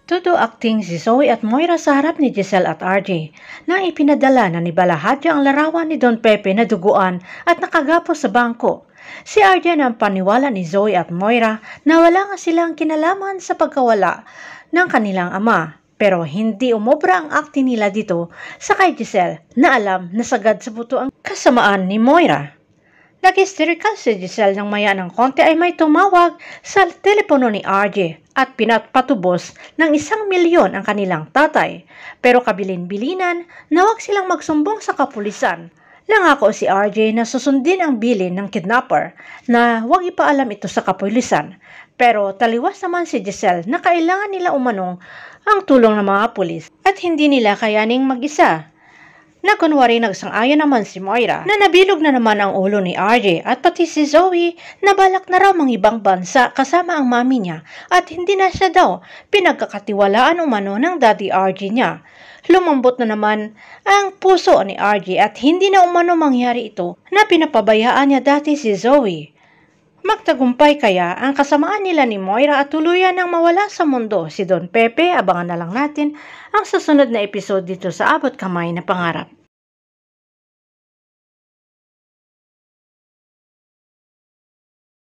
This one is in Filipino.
Todo acting si Zoe at Moira sa harap ni Giselle at RJ nang ipinadala na ni Balahadja ang larawan ni Don Pepe na duguan at nakagapos sa bangko. Si RJ nang paniwala ni Zoe at Moira na wala nga silang kinalaman sa pagkawala ng kanilang ama. Pero hindi umobra ang acting nila dito sa kay Giselle na alam na sagad sa buto ang kasamaan ni Moira. Nag-hysterical si Giselle nang maya ng konti ay may tumawag sa telepono ni RJ at pinatpatubos ng 1,000,000 ang kanilang tatay. Pero kabilin-bilinan na wag silang magsumbong sa kapulisan. Nangako si RJ na susundin ang bilin ng kidnapper na wag ipaalam ito sa kapulisan. Pero taliwas naman si Giselle na kailangan nila umanong ang tulong ng mga pulis at hindi nila kayaning mag-isa. Nakunwari nagsang-ayon naman si Moira na nabilog na naman ang ulo ni RJ at pati si Zoe na balak na raw ibang bansa kasama ang mami niya at hindi na siya daw pinagkakatiwalaan umano ng daddy RJ niya. Lumambot na naman ang puso ni RJ at hindi na umano mangyari ito na pinapabayaan niya dati si Zoe. Magtagumpay kaya ang kasamaan nila ni Moira at tuluyan nang mawala sa mundo si Don Pepe? Abangan na lang natin ang susunod na episode dito sa Abot Kamay na Pangarap.